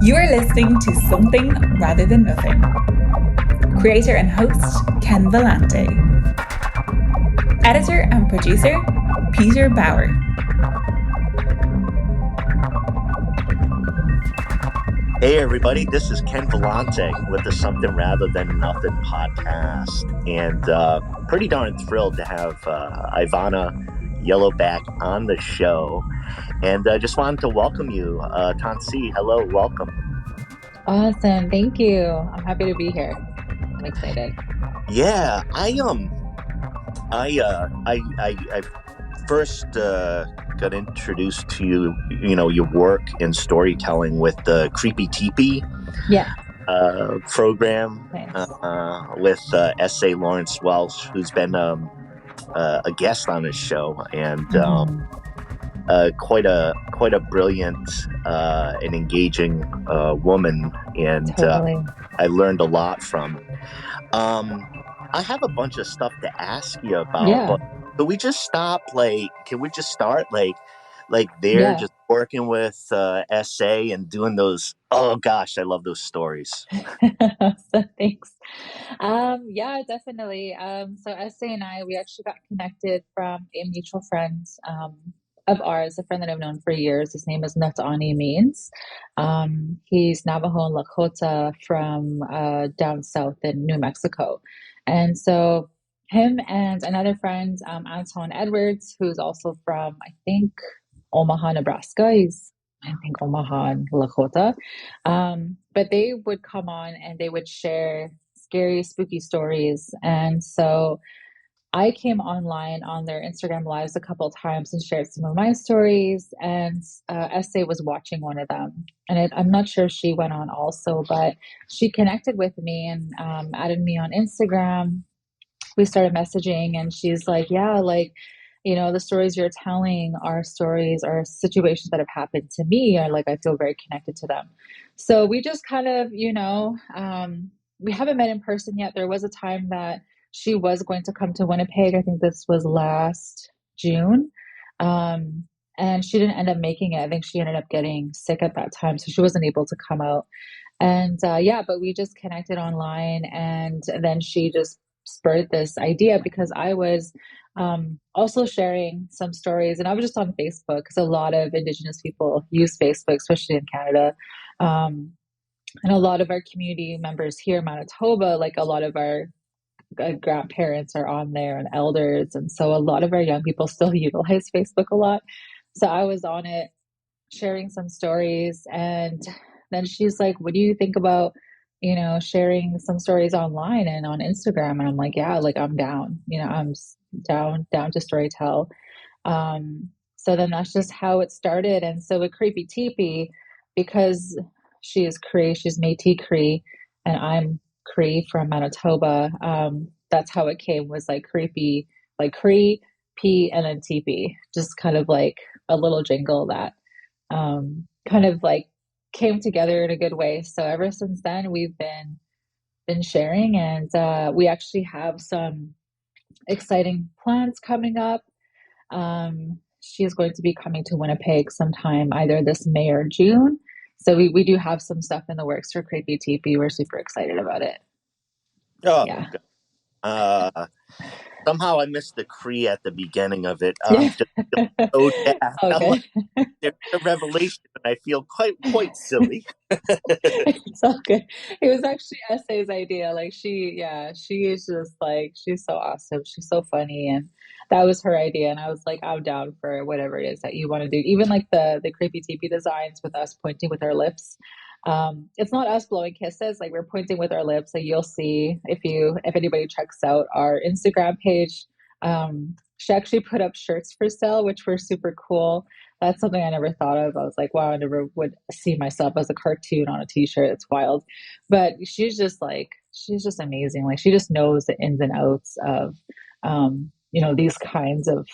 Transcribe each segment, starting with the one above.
You are listening to Something Rather Than Nothing. Creator and host, Ken Vellante. Editor and producer, Peter Bauer. Hey everybody, this is Ken Vellante with the Something Rather Than Nothing podcast, and pretty darn thrilled to have Ivana Yellowback on the show, and I just wanted to welcome you, Tansi. Hello, welcome. Awesome, thank you. I'm happy to be here. I'm excited. Yeah, I first got introduced to your work in storytelling with the Creepy Teepee program. Nice. With S.A. Lawrence Welch, who's been a guest on his show, and quite a brilliant and engaging woman, and Totally. I learned a lot from. I have a bunch of stuff to ask you about, but can we just start there, just working with SA and doing those? Oh gosh, I love those stories. So thanks. Yeah, definitely. So SA and I, we actually got connected from a mutual friend of ours, a friend that I've known for years. His name is Natani Means. He's Navajo and Lakota from down south in New Mexico. And so him and another friend, Anton Edwards, who's also from, I think, Omaha, Nebraska. He's, I think, Omaha and Lakota. But they would come on and they would share scary, spooky stories. And so I came online on their Instagram lives a couple of times and shared some of my stories. And SA was watching one of them. And I'm not sure if she went on also, but she connected with me and added me on Instagram. We started messaging and she's like, yeah, like, the stories you're telling are stories or situations that have happened to me. Or like, I feel very connected to them. So we just kind of, we haven't met in person yet. There was a time that she was going to come to Winnipeg. I think this was last June. And she didn't end up making it. I think she ended up getting sick at that time. So she wasn't able to come out. And but we just connected online. And then she just spurred this idea because I was also sharing some stories. And I was just on Facebook because a lot of Indigenous people use Facebook, especially in Canada. And a lot of our community members here in Manitoba, like a lot of our grandparents are on there and elders. And so a lot of our young people still utilize Facebook a lot. So I was on it sharing some stories. And then she's like, what do you think about, sharing some stories online and on Instagram? And I'm like, yeah, like I'm down, I'm down to storytell. So then that's just how it started. And so with Creepy Teepee, because she is Cree, she's Métis Cree, and I'm Cree from Manitoba. That's how it came, was like creepy, like Cree, P, and then Teepee, just kind of like a little jingle that kind of like came together in a good way. So ever since then, we've been sharing, and we actually have some exciting plans coming up. She is going to be coming to Winnipeg sometime either this May or June. So we do have some stuff in the works for Creepy Teepee. We're super excited about it. Oh, yeah. Somehow I missed the Cree at the beginning of it. Just so Okay. There's a revelation, and I feel quite silly. It's all good. It was actually SA's idea. Like she is just like, she's so awesome. She's so funny, and that was her idea. And I was like, I'm down for whatever it is that you want to do. Even like the Creepy Teepee designs with us pointing with our lips. It's not us blowing kisses, like we're pointing with our lips. Like you'll see if anybody checks out our Instagram page. She actually put up shirts for sale, which were super cool. That's something I never thought of. I was like, wow, I never would see myself as a cartoon on a t-shirt. It's wild. But she's just amazing. Like she just knows the ins and outs of, these kinds of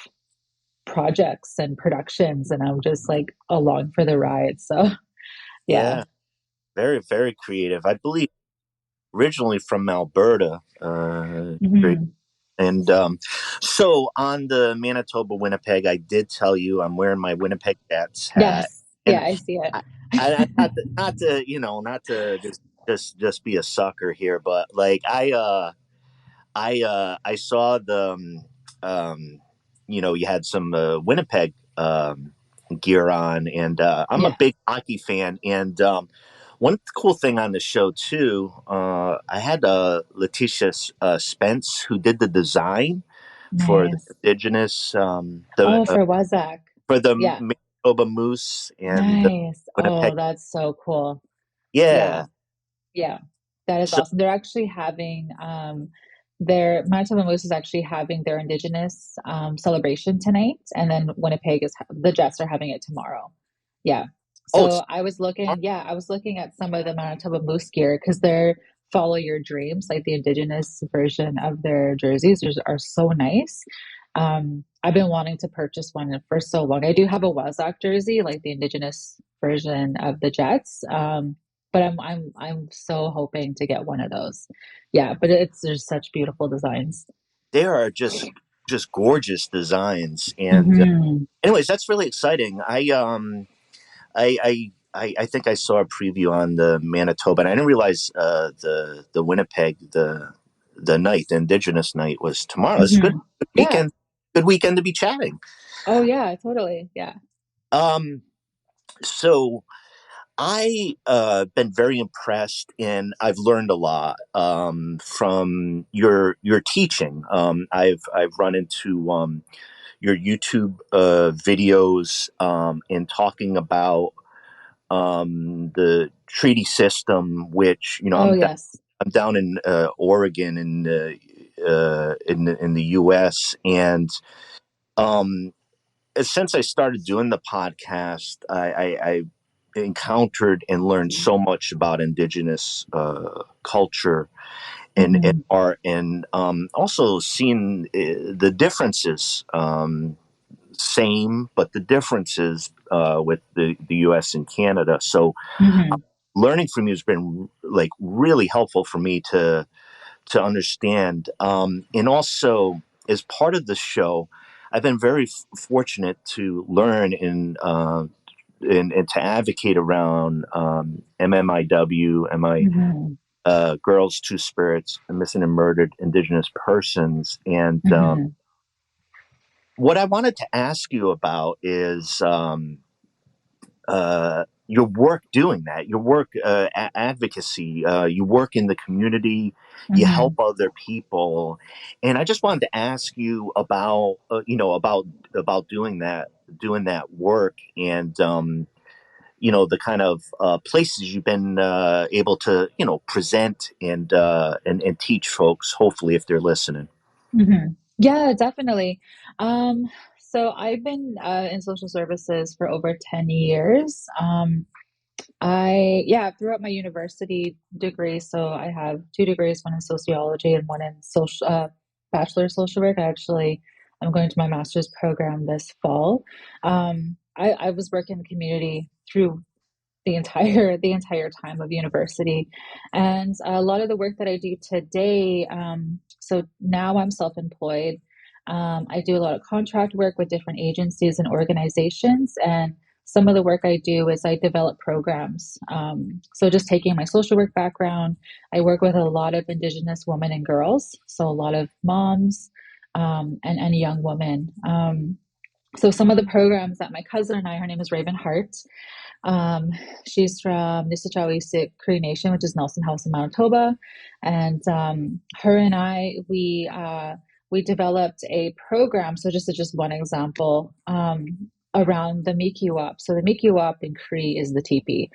projects and productions. And I'm just like along for the ride. So yeah. Very, very creative. I believe originally from Alberta. And so on the Manitoba Winnipeg, I did tell you I'm wearing my Winnipeg Jets hat. Yes. Yeah, And I see it. not to just be a sucker here, but like I saw um, you had some Winnipeg gear on, and I'm a Yeah, big hockey fan. And one cool thing on the show too, I had Letitia Spence who did the design for the nice. Indigenous Oh, for Wazak. for the Yeah, Manitoba Moose and the nice. Winnipeg. Oh, that's so cool. Yeah. Yeah. Yeah, that is So awesome. They're actually having their Manitoba Moose is actually having their Indigenous celebration tonight, and then Winnipeg is the Jets are having it tomorrow. Yeah. oh, it's So I was looking at some of the Manitoba Moose gear because they're follow your dreams, like the Indigenous version of their jerseys are so nice. I've been wanting to purchase one for so long. I do have a Wazak jersey, like the Indigenous version of the Jets. But I'm so hoping to get one of those. Yeah, but it's there's such beautiful designs. they are just gorgeous designs. And Hmm. anyways, that's really exciting. I think I saw a preview on the Manitoba, and I didn't realize the Winnipeg the night, the Indigenous night, was tomorrow. It's a Hmm. good Yeah. weekend. Good weekend to be chatting. Oh yeah, totally. Yeah. Um, so I been very impressed, and I've learned a lot from your teaching. I've run into your YouTube videos in talking about the treaty system, which Oh yes. I'm down in Oregon in the U.S. and um, since I started doing the podcast, I encountered and learned so much about Indigenous culture and Hmm. art, and also seeing the differences. Same, but the differences with the U.S. and Canada. So Hmm. learning from you has been like really helpful for me to understand. And also, as part of the show, I've been very fortunate to learn and to advocate around MMIW, MI Hmm. Girls, Two Spirits, Missing and Murdered Indigenous Persons. And Hmm. what I wanted to ask you about is your work doing that, your work advocacy, you work in the community, you help Hmm. other people, and I just wanted to ask you about about doing that work, and the kind of places you've been able to present and teach folks, hopefully if they're listening. Hmm. Yeah, definitely. Um, so I've been in social services for over 10 years. Throughout my university degree, so I have two degrees, one in sociology and one in Bachelor of Social Work. I'm going to my master's program this fall. I was working in the community through the entire time of university, and a lot of the work that I do today. So now I'm self-employed. I do a lot of contract work with different agencies and organizations, and some of the work I do is I develop programs. So just taking my social work background, I work with a lot of Indigenous women and girls, so a lot of moms and young women. So some of the programs that my cousin and I, her name is Raven Hart. Um, she's from Asiniskow Ithinew Cree Nation, which is Nelson House in Manitoba, and her and we developed a program. So just one example around the Mikiwap. So the Mikiwap in Cree is the teepee.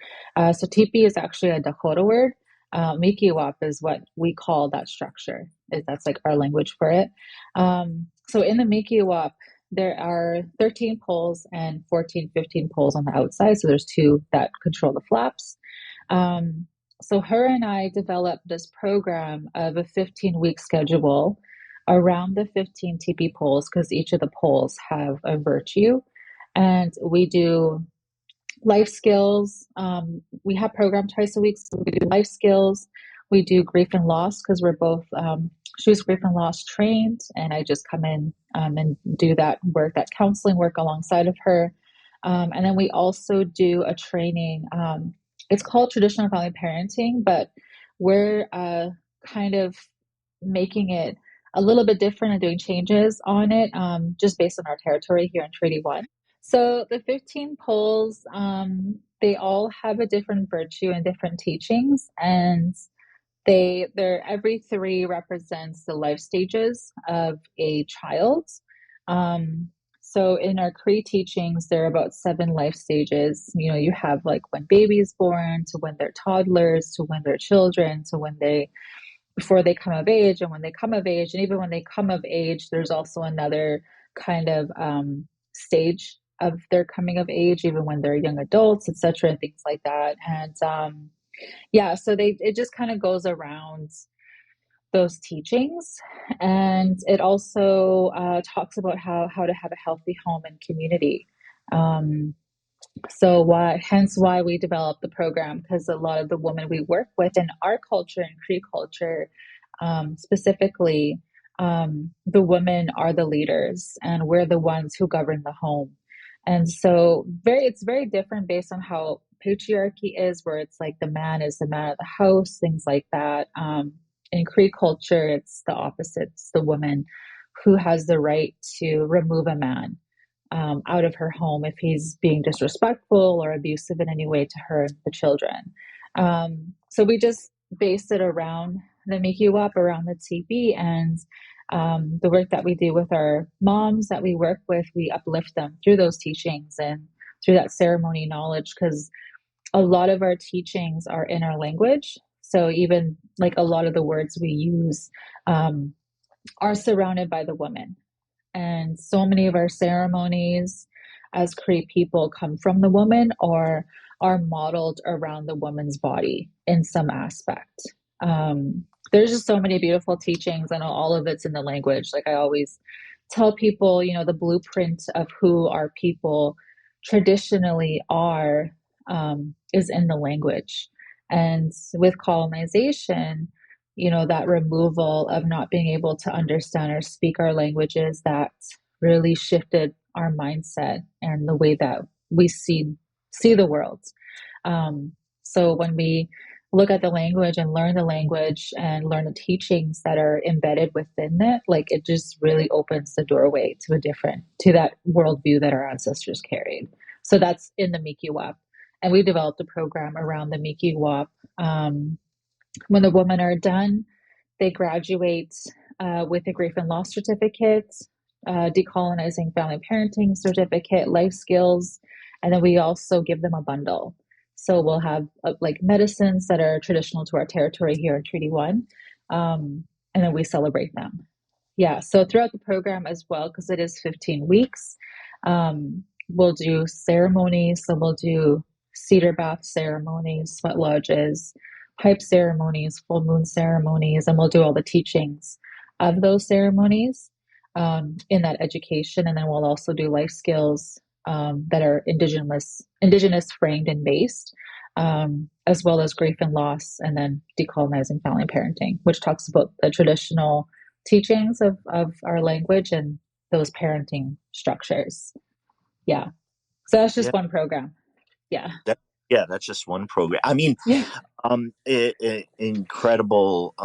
So teepee is actually a Dakota word. Mikiwap is what we call that structure. That's like our language for it. So in the Mikiwap, there are 13 poles and 14, 15 poles on the outside. So there's two that control the flaps. So her and I developed this program of a 15-week schedule around the 15 TP poles because each of the poles have a virtue. And we do life skills. We have program twice a week. So we do life skills. We do grief and loss because we're both, she was grief and loss trained, and I just come in and do that work, that counseling work alongside of her. And then we also do a training. It's called traditional family parenting, but we're kind of making it a little bit different and doing changes on it, just based on our territory here in Treaty 1. So the 15 poles, they all have a different virtue and different teachings, and they're every three represents the life stages of a child. So in our Cree teachings, there are about 7 life stages. You know, you have like when baby's born, to when they're toddlers, to when they're children, to when they before they come of age, and when they come of age, and even when they come of age, there's also another kind of stage of their coming of age, even when they're young adults, etc., and things like that. And yeah, so it just kind of goes around those teachings, and it also talks about how to have a healthy home and community. So hence why we developed the program, because a lot of the women we work with in our culture and Cree culture, specifically, the women are the leaders, and we're the ones who govern the home. And so it's very different based on how patriarchy is, where it's like the man is the man of the house, things like that. In Cree culture, it's the opposite. It's the woman who has the right to remove a man out of her home if he's being disrespectful or abusive in any way to her and the children. So we just based it around the Mikiwap, around the Tipi, and the work that we do with our moms that we work with, we uplift them through those teachings and through that ceremony knowledge, because a lot of our teachings are in our language. So even like a lot of the words we use are surrounded by the woman. And so many of our ceremonies as Cree people come from the woman or are modeled around the woman's body in some aspect. There's just so many beautiful teachings, and all of it's in the language. Like I always tell people, you know, the blueprint of who our people traditionally are is in the language. And with colonization, you know, that removal of not being able to understand or speak our languages, that really shifted our mindset and the way that we see the world. So when we look at the language and learn the language and learn the teachings that are embedded within it, like it just really opens the doorway to that worldview that our ancestors carried. So that's in the Mikiwap. And we developed a program around the Mikiwap. When the women are done, they graduate with a grief and loss certificate, decolonizing family parenting certificate, life skills, and then we also give them a bundle. So we'll have like medicines that are traditional to our territory here in Treaty 1, and then we celebrate them. Yeah, so throughout the program as well, because it is 15 weeks, we'll do ceremonies. So we'll do cedar bath ceremonies, sweat lodges, pipe ceremonies, full moon ceremonies, and we'll do all the teachings of those ceremonies in that education. And then we'll also do life skills that are indigenous framed and based, as well as grief and loss, and then decolonizing family parenting, which talks about the traditional teachings of our language and those parenting structures. Yeah. So that's just one program. Yeah. That's just one program. I mean, yeah. Incredible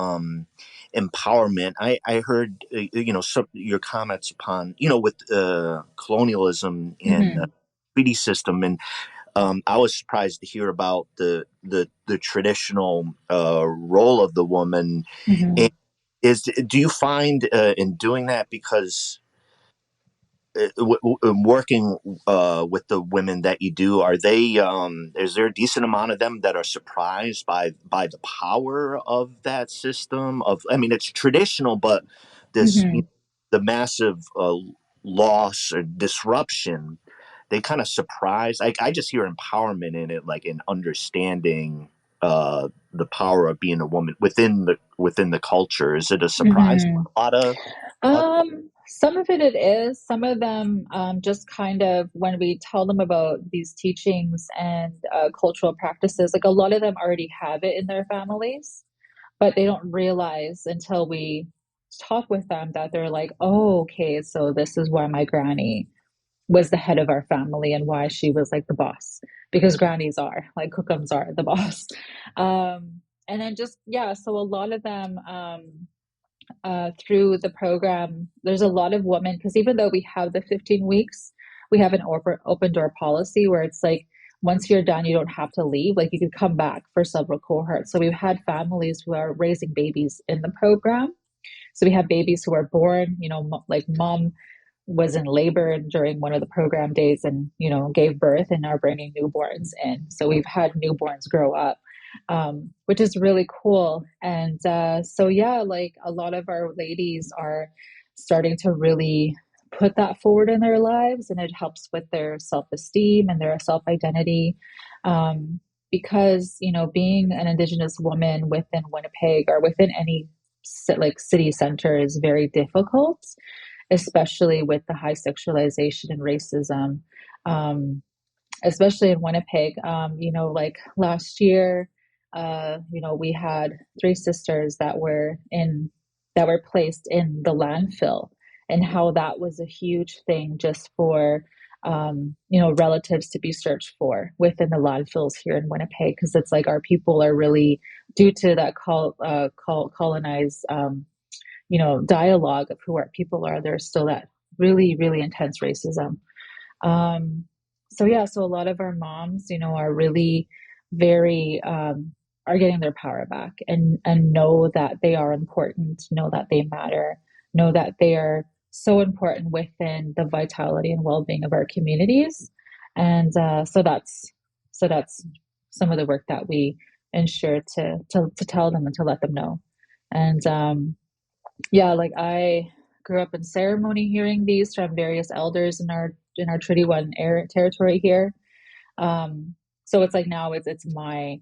empowerment. I heard your comments upon with colonialism and treaty system, and I was surprised to hear about the traditional role of the woman. And do you find in doing that, because working with the women that you do, are they is there a decent amount of them that are surprised by the power of that system of, I mean, it's traditional, but this the massive loss or disruption, they kind of surprise, I just hear empowerment in it, like in understanding the power of being a woman within the culture. Is it a surprise for a lot of some of it is. Some of them just kind of, when we tell them about these teachings and cultural practices, like a lot of them already have it in their families, but they don't realize until we talk with them that they're like, oh, okay, so this is why my granny was the head of our family and why she was like the boss, because grannies are like cookums are the boss. And then just, yeah, so a lot of them, through the program, there's a lot of women, because even though we have the 15 weeks, we have an open door policy where it's like, once you're done, you don't have to leave. Like you could come back for several cohorts. So we've had families who are raising babies in the program. So we have babies who are born, like mom was in labor during one of the program days and, gave birth and are bringing newborns in. So we've had newborns grow up, which is really cool. And so, yeah, like a lot of our ladies are starting to really put that forward in their lives, and it helps with their self-esteem and their self-identity. Because, being an Indigenous woman within Winnipeg or within any like city center is very difficult, especially with the high sexualization and racism, especially in Winnipeg. Like last year, we had three sisters that were placed in the landfill, and how that was a huge thing just for relatives to be searched for within the landfills here in Winnipeg, because it's like our people are really, due to that colonized dialogue of who our people are, there's still that really, really intense racism. So yeah, so a lot of our moms, are really very, are getting their power back, and know that they are important, know that they matter, know that they are so important within the vitality and well-being of our communities. And so that's some of the work that we ensure to tell them and to let them know. And yeah, like I grew up in ceremony hearing these from various elders in our Treaty One territory here. So it's like now it's my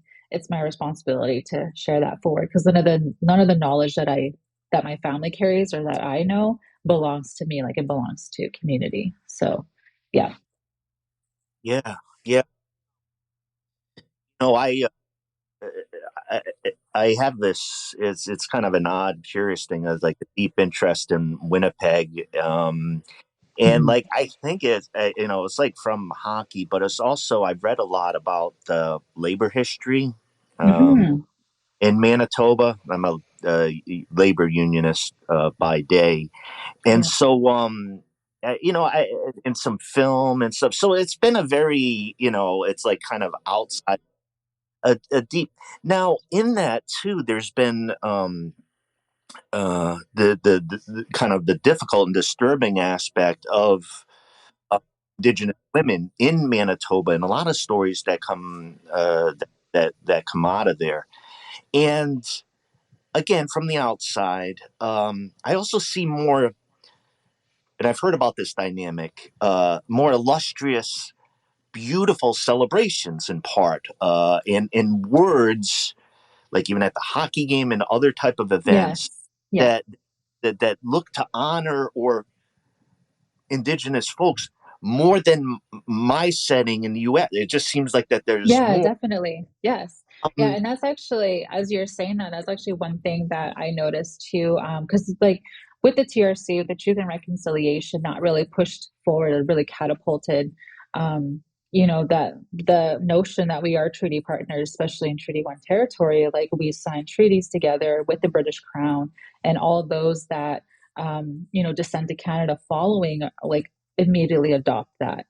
responsibility to share that forward, because none of the knowledge that my family carries or that I know belongs to me, like it belongs to community. So yeah. Yeah, yeah. No, I, I have this. It's kind of an odd, curious thing of like a deep interest in Winnipeg, and Mhm. like I think it's like from hockey, but it's also I've read a lot about the labor history Mhm. in Manitoba. I'm a labor unionist by day, and Yeah. so I in some film and stuff. So it's been a very it's like kind of outside a deep. Now in that too, there's been the kind of the difficult and disturbing aspect of Indigenous women in Manitoba, and a lot of stories that come that come out of there. And again, from the outside, I also see more, and I've heard about this dynamic, more illustrious, beautiful celebrations in part, in words, like even at the hockey game and other type of Yes. events Yeah. that that look to honor or Indigenous folks more than my setting in the U.S. It just seems like that there's Yeah, more. definitely. Yes. Yeah, Um, and that's actually, as you're saying that, that's actually one thing that I noticed too. Because like with the TRC, the Truth and Reconciliation, not really pushed forward or really catapulted, that the notion that we are treaty partners, especially in Treaty One territory, like we signed treaties together with the British Crown, and all those that descend to Canada following, like immediately adopt that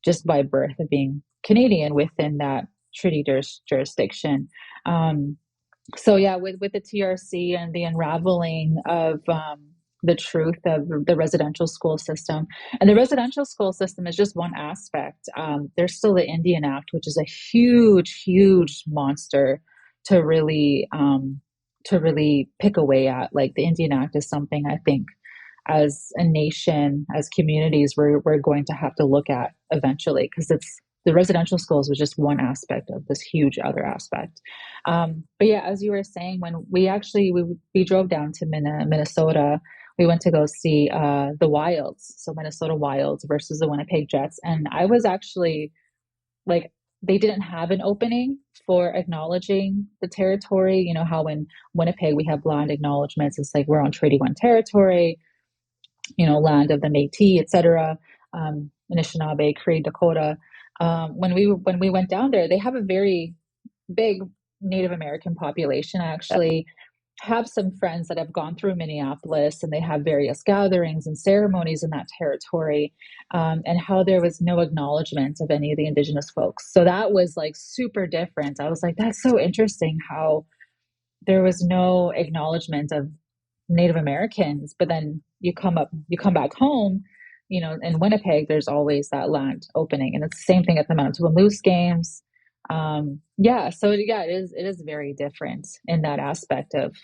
just by birth of being Canadian within that treaty jurisdiction. Um, so yeah, with the TRC and the unraveling of the truth of the residential school system, and the residential school system is just one aspect. There's still the Indian Act, which is a huge, huge monster to really pick away at. Like the Indian Act is something I think as a nation, as communities, we're going to have to look at eventually, because it's the residential schools was just one aspect of this huge other aspect. But yeah, as you were saying, when we drove down to Minnesota, we went to go see the Wilds, so Minnesota Wilds versus the Winnipeg Jets, and I was actually like, they didn't have an opening for acknowledging the territory. You know how in Winnipeg we have land acknowledgements. It's like we're on Treaty One territory, land of the Métis, etc. Anishinaabe, Cree, Dakota. When we went down there, they have a very big Native American population. I actually have some friends that have gone through Minneapolis, and they have various gatherings and ceremonies in that territory, and how there was no acknowledgement of any of the Indigenous folks. So that was like super different. I was like, that's so interesting how there was no acknowledgement of Native Americans, but then you come back home, in Winnipeg, there's always that land opening, and it's the same thing at the Manitoba Moose Games. It is very different in that aspect of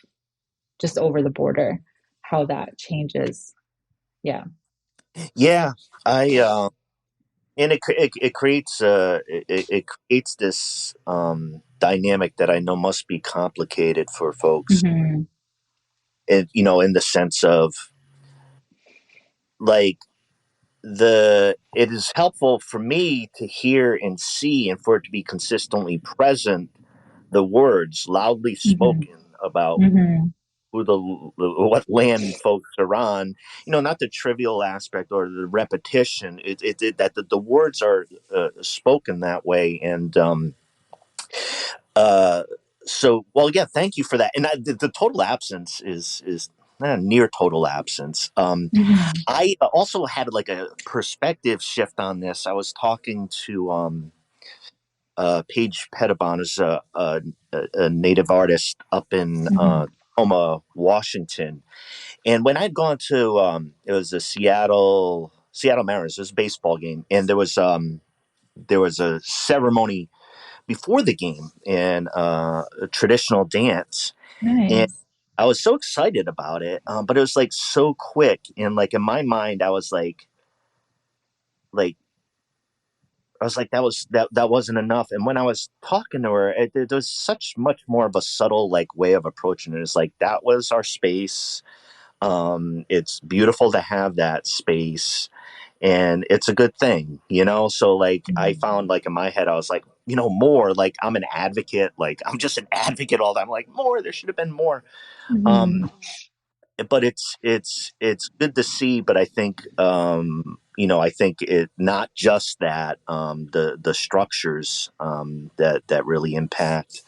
just over the border, how that changes. Yeah. Yeah, I and it creates it creates this dynamic that I know must be complicated for folks. Mm-hmm. In the sense of like it is helpful for me to hear and see, and for it to be consistently present, the words loudly spoken about Mm-hmm. what land folks are on. Not the trivial aspect or the repetition. That the words are spoken that way, and well, yeah. Thank you for that. And the total absence is near total absence. Mm-hmm. I also had like a perspective shift on this. I was talking to Paige Pettibon, is a native artist up in Mm-hmm. Tacoma, Washington. And when I'd gone to it was the Seattle Mariners, it was a baseball game, and there was a ceremony before the game and a traditional dance, and Nice. I was so excited about it, but it was like so quick, and like in my mind, I was like that wasn't enough. And when I was talking to her, there was such much more of a subtle like way of approaching it. It's like that was our space. It's beautiful to have that space, and it's a good thing, So like I Mm-hmm. found like in my head, I was like, more like I'm an advocate, like I'm just an advocate all the time. Like more, there should have been more. Mm-hmm. Um, but it's good to see. But I think I think it not just that the structures that really impact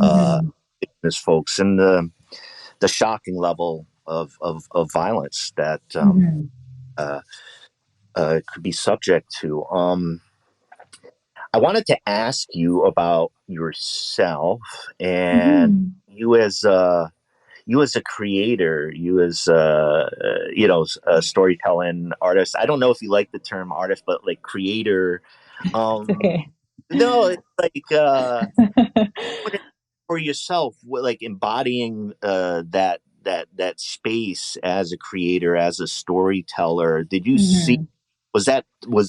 Mm-hmm. Indigenous folks, and the shocking level of violence that Mm-hmm. uh, could be subject to. I wanted to ask you about yourself and Mm-hmm. you as a creator, you as a storytelling artist. I don't know if you like the term artist, but like creator. It's okay. No, it's like what it- for yourself, like embodying that space as a creator, as a storyteller. Did you see? Mm-hmm.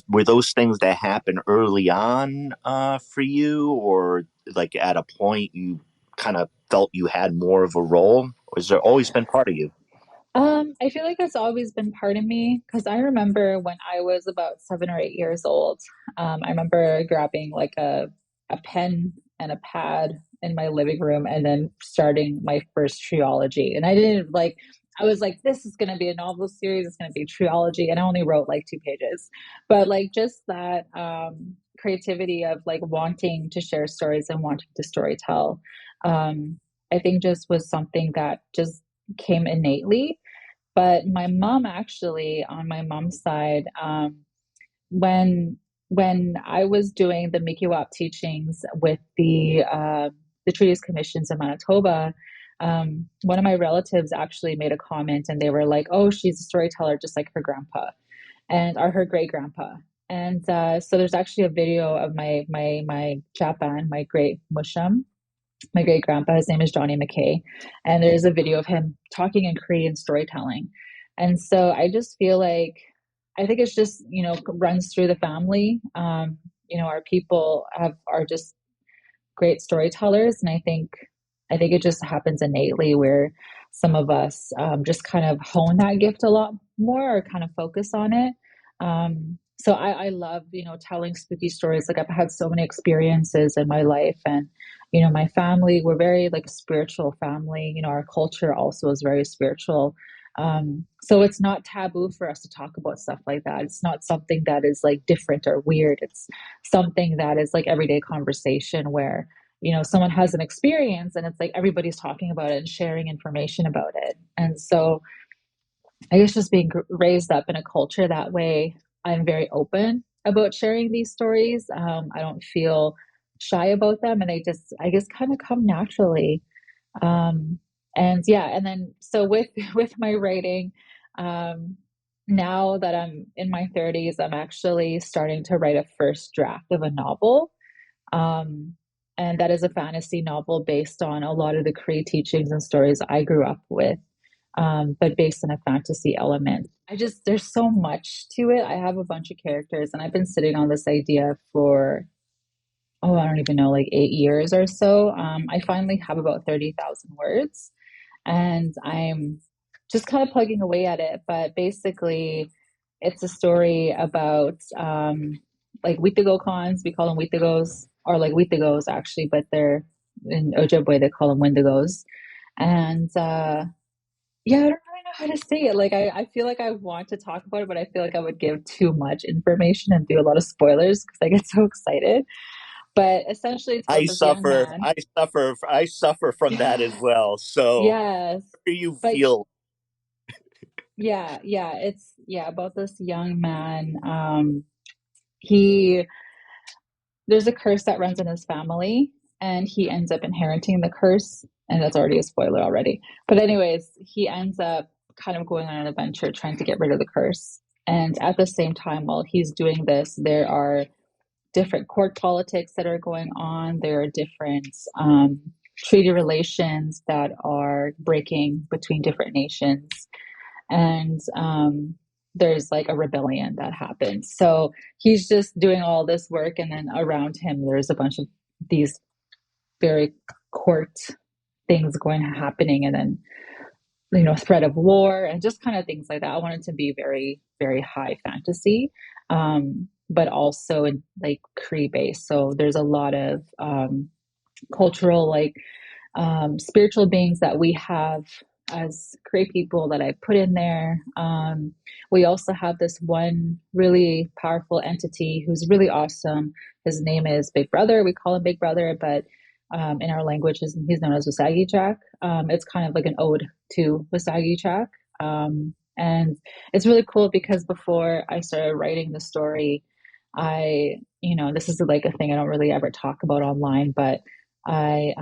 Were those things that happened early on for you, or like at a point you kind of felt you had more of a role, or has there always been part of you? I feel like it's always been part of me because I remember when I was about 7 or 8 years old. I remember grabbing like a pen and a pad in my living room and then starting my first trilogy. And I didn't like, I was like, this is going to be a novel series. It's going to be a trilogy. And I only wrote like 2 pages, but like just that creativity of like wanting to share stories and wanting to storytell. I think just was something that just came innately. But my mom actually, on my mom's side, when I was doing the Mikiwap teachings with the Treaties Commissions in Manitoba, one of my relatives actually made a comment, and they were like, "Oh, she's a storyteller, just like her grandpa, or her great grandpa." And so there's actually a video of my Japan, my great Musham, my great grandpa. His name is Johnny McKay, and there's a video of him talking in Cree and storytelling. And so I just feel like I think it's just runs through the family. Our people are just great storytellers, and I think it just happens innately where some of us just kind of hone that gift a lot more or kind of focus on it. So I love telling spooky stories. Like I've had so many experiences in my life, and my family, we're very like a spiritual family. Our culture also is very spiritual. So it's not taboo for us to talk about stuff like that. It's not something that is like different or weird. It's something that is like everyday conversation where, someone has an experience and it's like everybody's talking about it and sharing information about it. And so I guess just being raised up in a culture that way, I'm very open about sharing these stories. I don't feel shy about them, and they just, I guess, kind of come naturally. Um, and yeah, and then so with with my writing, um, now that I'm in my 30s, I'm actually starting to write a first draft of a novel. Um, and that is a fantasy novel based on a lot of the Cree teachings and stories I grew up with, but based on a fantasy element. There's so much to it. I have a bunch of characters, and I've been sitting on this idea for, oh, I don't even know, like 8 years or so. I finally have about 30,000 words, and I'm just kind of plugging away at it. But basically, it's a story about like Witigo cons. We call them Witigos, or like Witigos actually, but they're in Ojibwe, they call them Wendigos. And yeah, I don't really know how to say it. Like, I feel like I want to talk about it, but I feel like I would give too much information and do a lot of spoilers because I get so excited. But essentially, it's about I this young suffer. man. I suffer from that as well. So Yes. how do you But feel? yeah, it's about this young man. He There's a curse that runs in his family, and he ends up inheriting the curse, and that's already a spoiler already. But anyways, he ends up kind of going on an adventure trying to get rid of the curse. And at the same time, while he's doing this, there are different court politics that are going on. There are different treaty relations that are breaking between different nations. And there's like a rebellion that happens. So he's just doing all this work, and then around him, there's a bunch of these very court things happening, and then threat of war and just kind of things like that. I want it to be very, very high fantasy, but also in like Cree based. So there's a lot of cultural, like spiritual beings that we have as Cree people that I put in there. We also have this one really powerful entity who's really awesome. His name is Big Brother. We call him Big Brother, but in our language, he's known as Wasagi Jack. It's kind of like an ode to Wasagi Jack. And it's really cool because before I started writing the story, this is like a thing I don't really ever talk about online, but I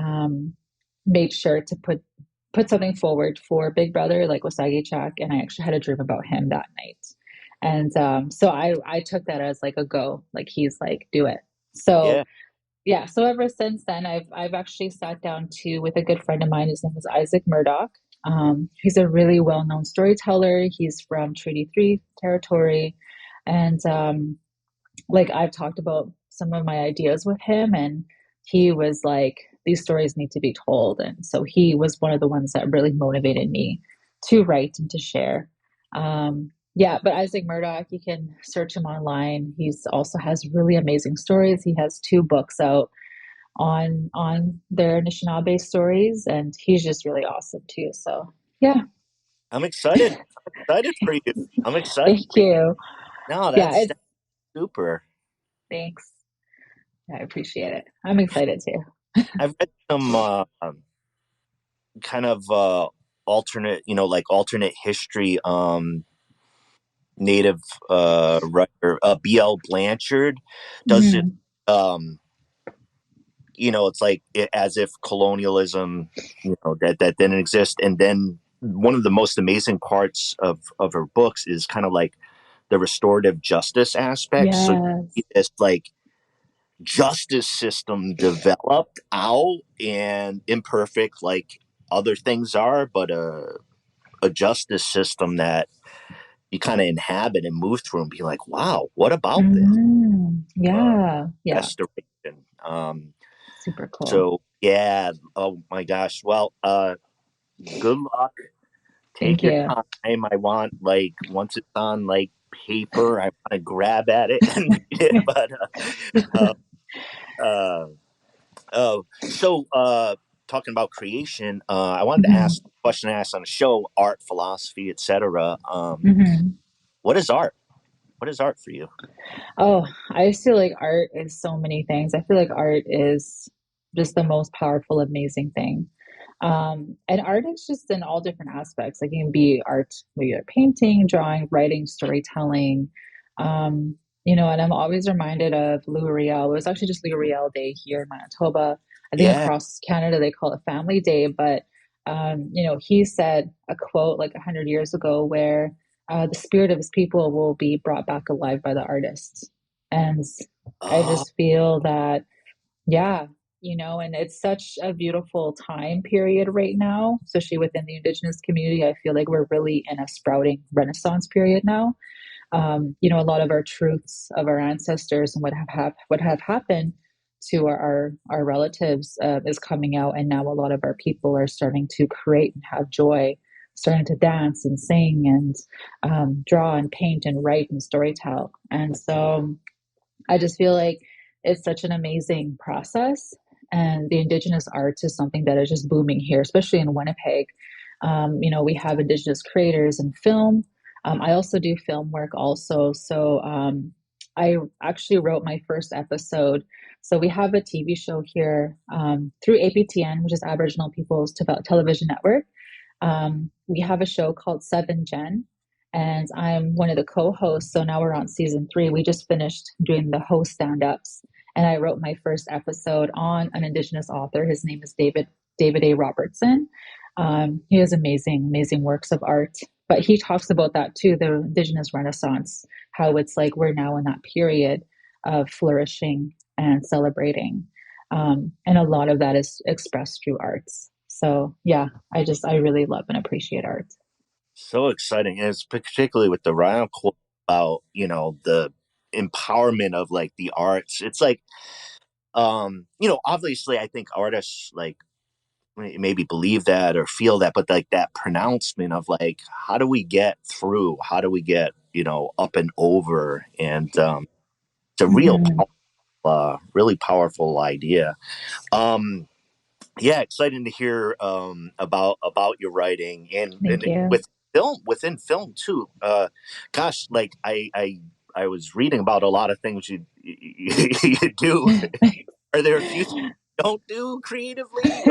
made sure to put something forward for Big Brother, like Wasagi Chak, and I actually had a dream about him that night. And so I took that as like a go, like he's like, do it. So Yeah. yeah, so ever since then, I've actually sat down with a good friend of mine. His name is Isaac Murdoch. He's a really well-known storyteller. He's from Treaty 3 territory, and like I've talked about some of my ideas with him, and he was like, these stories need to be told. And so he was one of the ones that really motivated me to write and to share. Yeah, but Isaac Murdoch, you can search him online. He's also has really amazing stories. He has 2 books out on their Anishinaabe stories, and he's just really awesome too. So yeah, I'm excited. I'm excited for you. I'm excited thank for you. you. No, Yeah, that's it's super. thanks. I appreciate it. I'm excited too. I've read some kind of alternate, like alternate history native writer BL Blanchard does it Mhm. it's like as if colonialism that didn't exist. And then one of the most amazing parts of her books is kind of like the restorative justice aspect. So Yes. it's like justice system developed out and imperfect like other things are, but a justice system that you kind of inhabit and move through and be like, wow, what about this uh, Yeah. Yeah. restoration? Super cool. So yeah, oh my gosh. Well, good luck. Take Thank your you. time. I want like once it's on like paper, I want to grab at it and read it. But uh, uh, so talking about creation, I wanted to Mm-hmm. ask the question I asked on the show: art, philosophy, etc. Mm-hmm. What is art? What is art for you? Oh, I just feel like art is so many things. I feel like art is just the most powerful, amazing thing. And art is just in all different aspects. Like it can be art, whether you're painting, drawing, writing, storytelling. Um, and I'm always reminded of Lou Riel. It was actually just Lou Riel Day here in Manitoba. I think Yeah. across Canada they call it Family Day, but he said a quote like 100 years ago where the spirit of his people will be brought back alive by the artists. And I Oh, just feel that, yeah, and it's such a beautiful time period right now, especially within the Indigenous community. I feel like we're really in a sprouting Renaissance period now. A lot of our truths of our ancestors and what have happened to our relatives is coming out, and now a lot of our people are starting to create and have joy, starting to dance and sing and draw and paint and write and storytell. And so I just feel like it's such an amazing process. And the Indigenous arts is something that is just booming here, especially in Winnipeg. We have Indigenous creators in film. I also do film work also. So I actually wrote my first episode. So we have a TV show here through APTN, which is Aboriginal People's Television Network. We have a show called 7 Gen, and I'm one of the co-hosts. So now we're on season 3. We just finished doing the host stand-ups, and I wrote my first episode on an Indigenous author. His name is David A. Robertson. He has amazing works of art, but he talks about that too, the Indigenous Renaissance, how it's like we're now in that period of flourishing and celebrating. And a lot of that is expressed through arts. So yeah, I really love and appreciate art. so exciting. And it's particularly with the Ryan quote about, the empowerment of like the arts. It's like, obviously I think artists like maybe believe that or feel that, but like that pronouncement of like, how do we get through? How do we get, up and over? And it's a Mm-hmm. really powerful idea. Um, yeah, exciting to hear about your writing Thank and you. within film too. Gosh, like I was reading about a lot of things you do. Are there a few things you don't do creatively?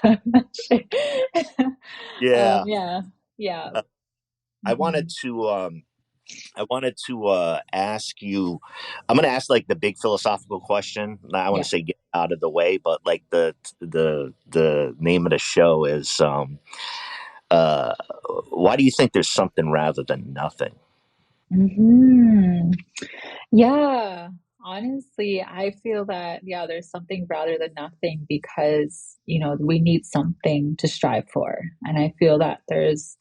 I'm not sure. Yeah. Yeah, yeah. Uh, I Mm-hmm. wanted to ask you. I'm going to ask like the big philosophical question. I want Yeah. to say get out of the way, but like the name of the show is uh, why do you think there's something rather than nothing? Hmm. Yeah. Honestly, I feel that, yeah, there's something rather than nothing because, we need something to strive for. And I feel that there's,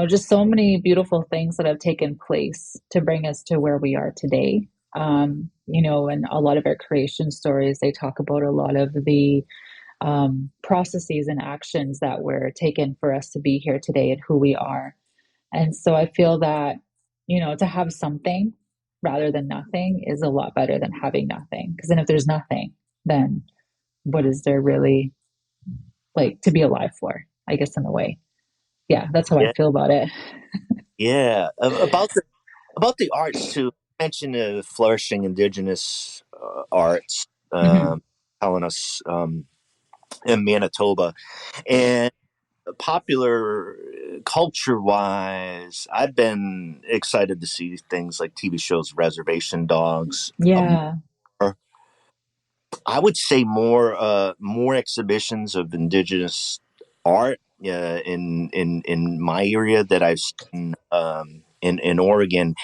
just so many beautiful things that have taken place to bring us to where we are today. And a lot of our creation stories, they talk about a lot of the processes and actions that were taken for us to be here today and who we are. And so I feel that, to have something rather than nothing is a lot better than having nothing. Because then if there's nothing, then what is there really like to be alive for? I guess in a way. Yeah, that's how I Yeah, feel about it. yeah. About the arts too. You mentioned the flourishing indigenous arts, Hmm. telling us in Manitoba and popular culture wise. I've been excited to see things like TV shows, Reservation Dogs. Yeah. More, I would say more exhibitions of indigenous art in my area that I've seen in Oregon.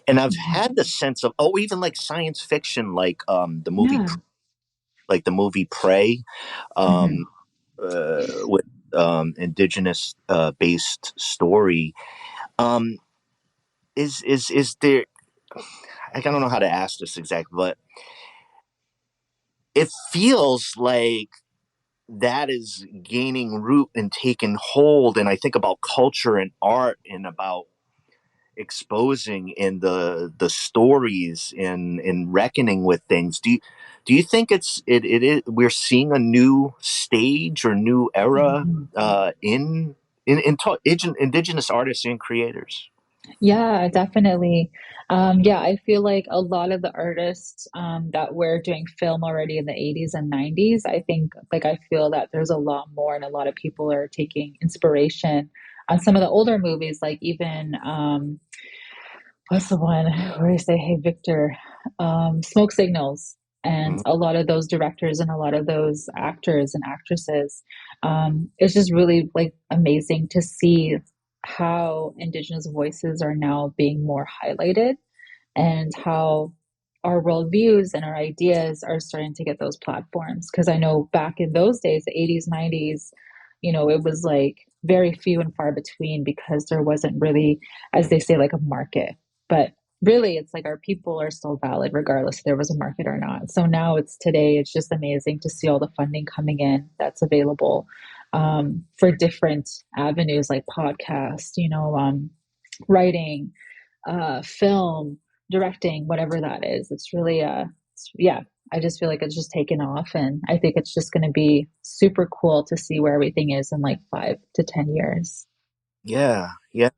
And I've had Hmm. the sense of even like science fiction, Yeah. like the movie Prey, Hmm. um, with indigenous based story. Um, is there? I don't know how to ask this exactly, but it feels like that is gaining root and taking hold. And I think about culture and art and about exposing in the stories and reckoning with things. Do you think it is we're seeing a new stage or new era in Indigenous artists and creators? Yeah, definitely. Yeah, I feel like a lot of the artists that were doing film already in the 80s and 90s, I feel that there's a lot more and a lot of people are taking inspiration on some of the older movies, like even what's the one where I say, "Hey Victor," Smoke Signals, and Mhm. a lot of those directors and a lot of those actors and actresses. It's just really like amazing to see how Indigenous voices are now being more highlighted and how our worldviews and our ideas are starting to get those platforms. Because I know back in those days, the 80s, 90s, it was like very few and far between because there wasn't really, as they say, like a market. But really, it's like our people are still valid regardless if there was a market or not. So now it's just amazing to see all the funding coming in that's available for different avenues like podcast, writing, film, directing, whatever that is. It's really, yeah, I just feel like it's just taken off. And I think it's just going to be super cool to see where everything is in like 5 to 10 years. Yeah, yeah.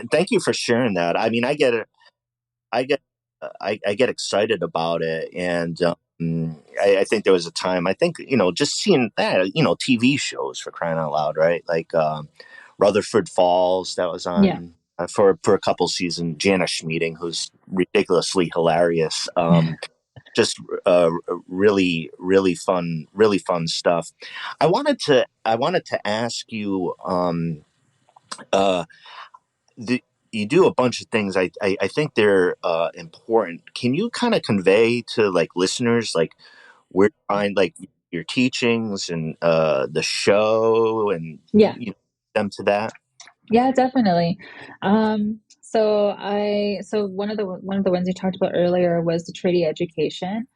Thank you for sharing that. I mean, I get it. I get I get excited about it, and I think there was a time. I think just seeing that TV shows, for crying out loud, right? Like Rutherford Falls, that was Yeah. on for a couple seasons. Janice Schmieding, who's ridiculously hilarious. Just really fun stuff. I wanted to ask you. Uh, the, you do a bunch of things. I think they're important. Can you kind of convey to like listeners like where to find like your teachings and the show and Yeah. them to that? Yeah, definitely. So one of the ones you talked about earlier was the treaty education.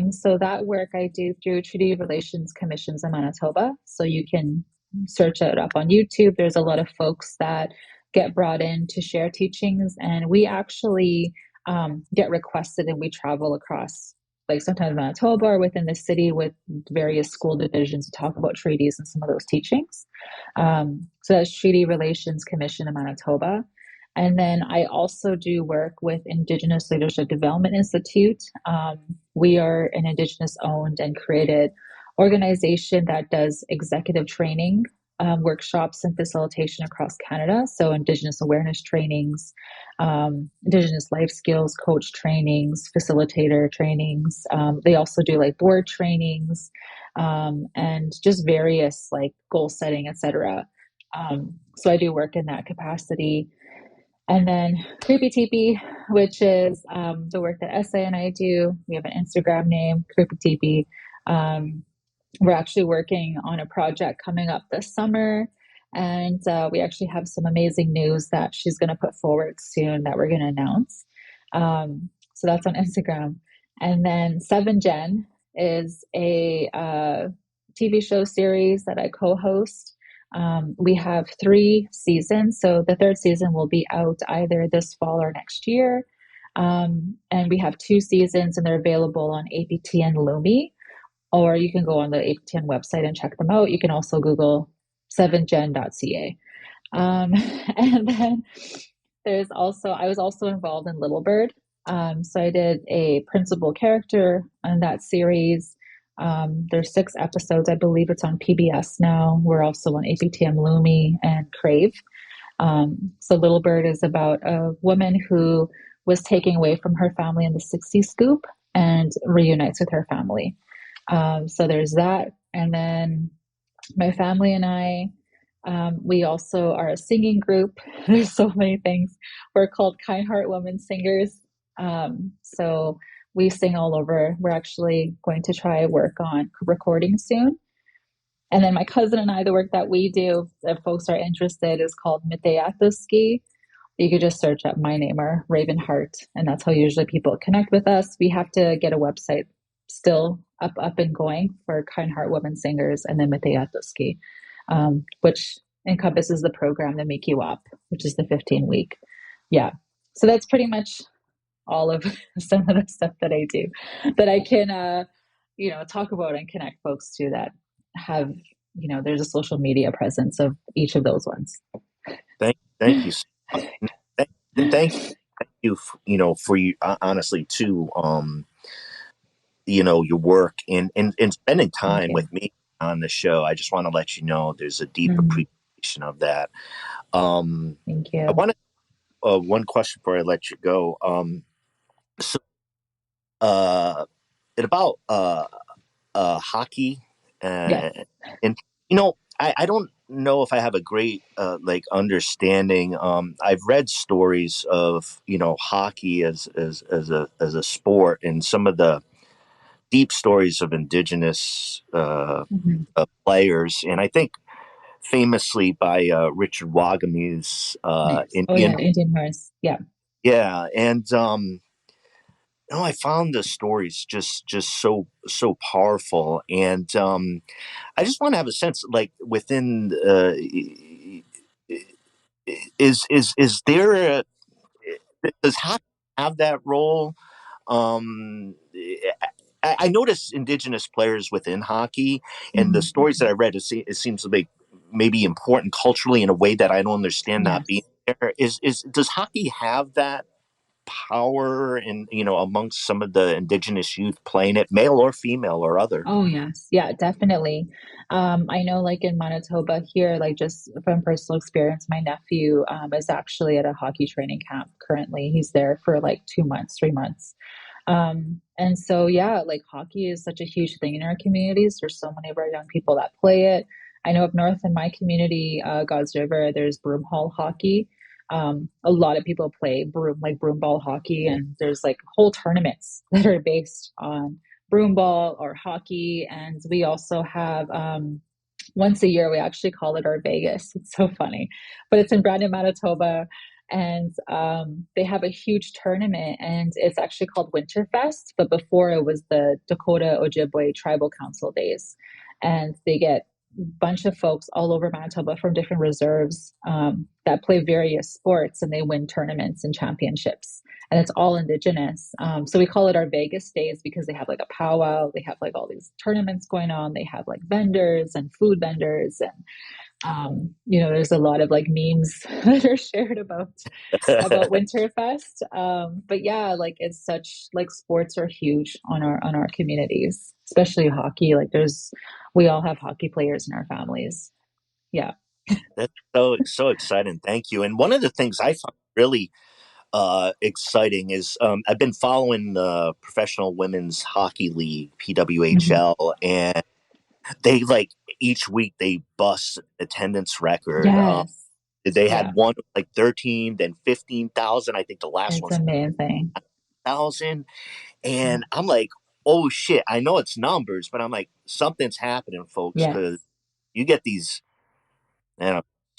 So that work I do through Treaty Relations Commissions in Manitoba. So you can search it up on YouTube. There's a lot of folks that get brought in to share teachings, and we actually get requested, and we travel across, like sometimes Manitoba or within the city with various school divisions to talk about treaties and some of those teachings. So that's Treaty Relations Commission in Manitoba. And then I also do work with Indigenous Leadership Development Institute. We are an Indigenous owned and created organization that does executive training workshops and facilitation across Canada. So, Indigenous awareness trainings, Indigenous life skills coach trainings, facilitator trainings. They also do like board trainings and just various like goal setting, etc. So I do work in that capacity. And then Creepy Teepee, which is the work that SA and I do. We have an Instagram name, Creepy Teepee. We're actually working on a project coming up this summer. And we actually have some amazing news that she's going to put forward soon that we're going to announce. So that's on Instagram. And then 7Gen is a TV show series that I co host. We have 3 seasons. So the third season will be out either this fall or next year. And we have 2 seasons, and they're available on APT and Lumi, or you can go on the APTN website and check them out. You can also Google 7gen.ca. And then I was also involved in Little Bird. So I did a principal character on that series. There's 6 episodes. I believe it's on PBS now. We're also on APTN Lumi and Crave. So Little Bird is about a woman who was taken away from her family in the 60s scoop and reunites with her family. So there's that. And then my family and I, we also are a singing group. There's so many things. We're called Kind Heart Women Singers. So we sing all over. We're actually going to try work on recording soon. And then my cousin and I, the work that we do, if folks are interested, is called Mathias. You could just search up my name or Raven Heart, and that's how usually people connect with us. We have to get a website still up and going for Kind Heart Women Singers, and then Mathias, which encompasses the program, the Make You Up, which is the 15-week. Yeah. So that's pretty much all of some of the stuff that I do. But I can talk about and connect folks to that have, there's a social media presence of each of those ones. Thank you so much. And thank you, for you, honestly, too, your work and spending Thank time you. with me on the show. I just want to let you know there's a deep Mhm. appreciation of that. Um, Thank I you. want to, one question before I let you go. So, uh, about hockey, Yes. and I don't know if I have a great like understanding. I've read stories of hockey as a sport, and some of the deep stories of Indigenous Mhm. players, and I think famously by Richard Wagamese, Nice. Oh Indian. yeah, Indian horse. Yeah. Yeah, and I found the stories just so powerful, and I just want to have a sense, like within, is there does hockey have that role? Um, I notice Indigenous players within hockey, and the Mhm. stories that I read, it seems to be maybe important culturally in a way that I don't understand. Not being Yes. there, is does hockey have that power in amongst some of the Indigenous youth playing it, male or female or other? Oh yes, yeah, definitely. I know, like in Manitoba here, like just from personal experience, my nephew is actually at a hockey training camp currently. He's there for like 2 months, 3 months. And so, yeah, like hockey is such a huge thing in our communities. There's so many of our young people that play it. I know up north in my community, God's River, there's broom hall hockey. A lot of people play broom ball hockey, and there's like whole tournaments that are based on broom ball or hockey. And we also have once a year, we actually call it our Vegas. It's so funny, but it's in Brandon, Manitoba. And they have a huge tournament, and it's actually called Winterfest. But before, it was the Dakota Ojibwe Tribal Council Days, and they get a bunch of folks all over Manitoba from different reserves that play various sports, and they win tournaments and championships. And it's all Indigenous. So we call it our Vegas days because they have like a powwow. They have like all these tournaments going on. They have like vendors and food vendors, and there's a lot of like memes that are shared about Winterfest. But yeah, like it's such like sports are huge on our communities, especially hockey. Like we all have hockey players in our families. Yeah. That's so exciting. Thank you. And one of the things I found really exciting is I've been following the Professional Women's Hockey League Mhm. (PWHL), and they like each week they bust attendance record. Yes. They Yeah. had one like 13, then 15,000. I think the last It's one's amazing. 1,000. Yeah. And I'm like, oh shit! I know it's numbers, but I'm like, something's happening, folks, Yes. because you get these,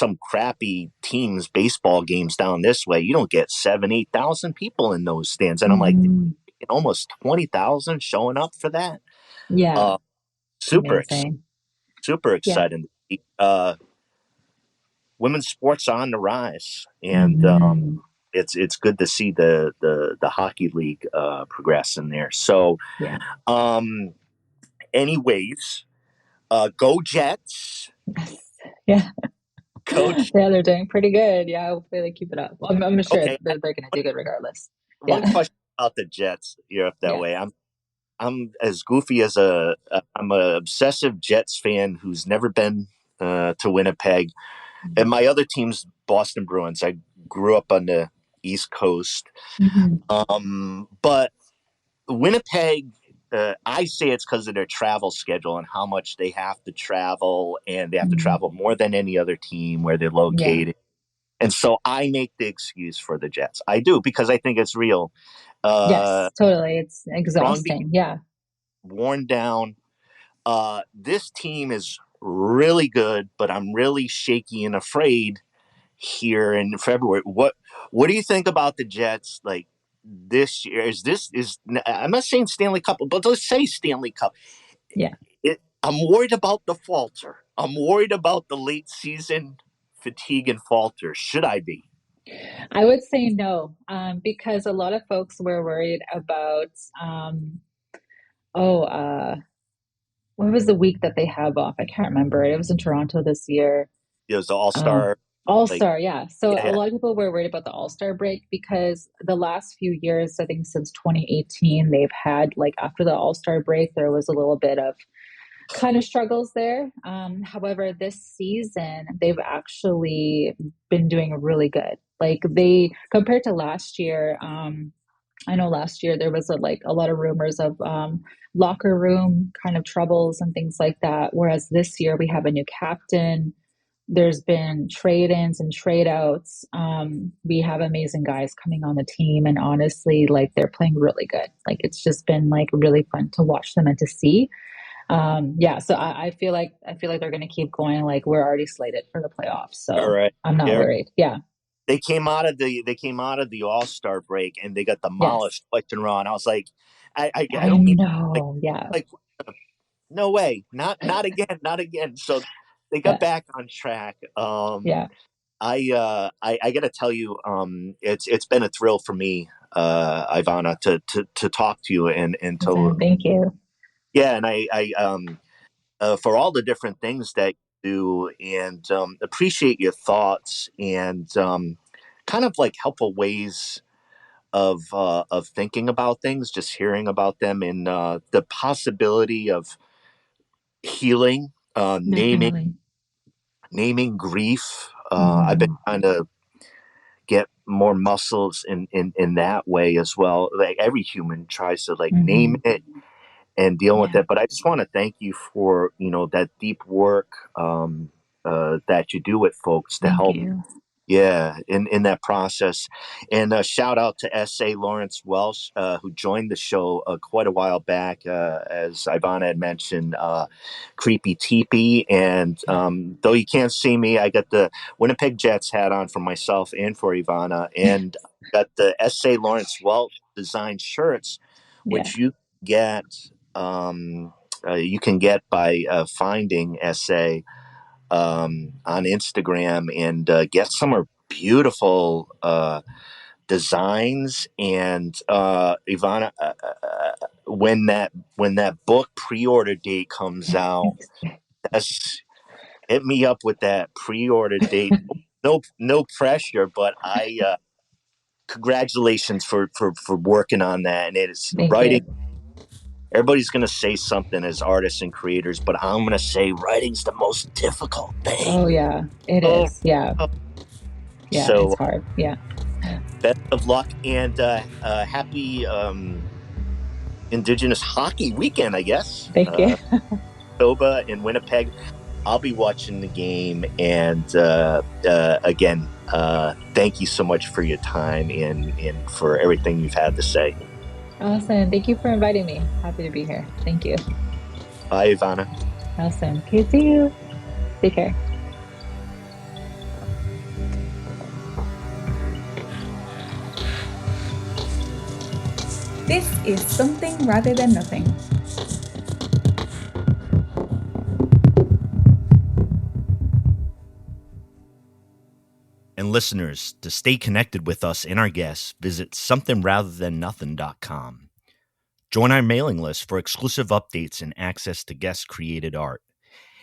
some crappy teams baseball games down this way. You don't get 7, 8,000 people in those stands, and I'm like, Mhm. almost 20,000 showing up for that. Yeah. Uh, It's super, amazing. super Yeah. exciting. Women's sports on the rise, and Hmm. it's good to see the hockey league progress in there. So, Yeah. um, anyways, go Jets, Yes. Yeah. coach. Yeah, they're doing pretty good. Yeah, hopefully they keep it up. I'm sure Okay, they're going to do good regardless. one Yeah. question about the Jets. You're up that Yeah. way. I'm as goofy as I'm a obsessive Jets fan who's never been to Winnipeg, and my other team's Boston Bruins. I grew up on the East Coast, Mm-hmm. but Winnipeg. I say it's because of their travel schedule and how much they have to travel, and they have to Mm-hmm. travel more than any other team where they're Yeah. located. And so I make the excuse for the Jets. I do because I think it's real. Yes, totally. It's Strong being exhausting. Yeah. worn down. This team is really good, but I'm really shaky and afraid here in February. What do you think about the Jets? Like this year, is I'm not saying Stanley Cup, but let's say Stanley Cup. Yeah. I'm worried about the falter. I'm worried about the late season fatigue and falter. Should I be? I would say no, because a lot of folks were worried about what was the week that they have off? I can't remember. It was in Toronto this year. It was the Um, All-Star, like, All-Star, yeah. So a yeah. lot of people were worried about the All-Star break because the last few years, I think since 2018, they've had like after the All-Star break, there was a little bit of kind of struggles there. However, this season, they've actually been doing really good. Like they compared to last year, I know last year there was a lot of rumors of locker room kind of troubles and things like that. Whereas this year we have a new captain. There's been trade-ins and trade-outs. We have amazing guys coming on the team, and honestly, like they're playing really good. Like it's just been like really fun to watch them and to see. Yeah, so I feel like they're going to keep going. Like we're already slated for the playoffs, All so right. I'm not Yeah. worried. Yeah. They came out of the All-Star break and they got Yes. demolished second round. I was like, I I don't mean like know. Yeah. like no way, not again, not again. So they got Yeah. back on track. Yeah. I got to tell you, it's been a thrill for me, Ivana, to talk to you and to Thank you. yeah, and for all the different things that you do, and appreciate your thoughts and kind of like helpful ways of thinking about things, just hearing about them, and the possibility of healing, Definitely. naming grief. I've been Hmm. trying to get more muscles in that way as well. Like every human tries to like name Hmm. it and deal with Yeah. it. But I just want to thank you for that deep work that you do with folks to Thank help. you. Yeah, in that process, and shout out to S.A. Lawrence Welsh, who joined the show quite a while back, as Ivana had mentioned, Creepy Teepee, and though you can't see me, I got the Winnipeg Jets hat on for myself and for Ivana, and got the S.A. Lawrence Welsh design shirts, Yeah. which get you can get by finding S.A. On Instagram and get some of beautiful designs. And Ivana, when that book pre-order date comes out, that's hit me up with that pre-order date. No pressure, but I congratulations for working on that. And it's Thank writing. you. Everybody's going to say something as artists and creators, but I'm going to say writing's the most difficult Oh thing. yeah, it Oh, is. Yeah. Yeah, it's so hard. Yeah. best of luck and happy Indigenous hockey weekend, I guess. Thank you. Manitoba in Winnipeg. I'll be watching the game. And again, thank you so much for your time and for everything you've had to say. Awesome. Thank you for inviting me. Happy to be here. Thank you. Bye, Ivana. Awesome. Okay, see you. Take care. This is Something Rather Than Nothing. And listeners, to stay connected with us and our guests, visit somethingratherthannothing.com. Join our mailing list for exclusive updates and access to guest-created art.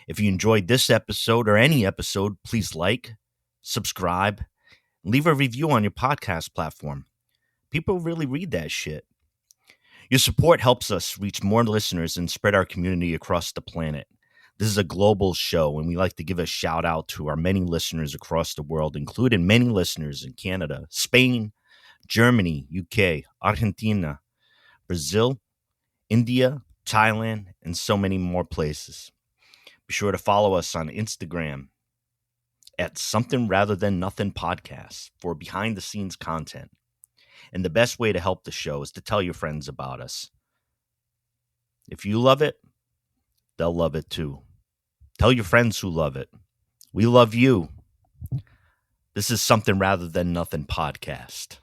If you enjoyed this episode or any episode, please like, subscribe, leave a review on your podcast platform. People really read that shit. Your support helps us reach more listeners and spread our community across the planet. This is a global show, and we like to give a shout out to our many listeners across the world, including many listeners in Canada, Spain, Germany, UK, Argentina, Brazil, India, Thailand, and so many more places. Be sure to follow us on Instagram at Something Rather Than Nothing Podcast for behind the scenes content. And the best way to help the show is to tell your friends about us. If you love it, they'll love it too. Tell your friends who love it. We love you. This is Something Rather Than Nothing Podcast.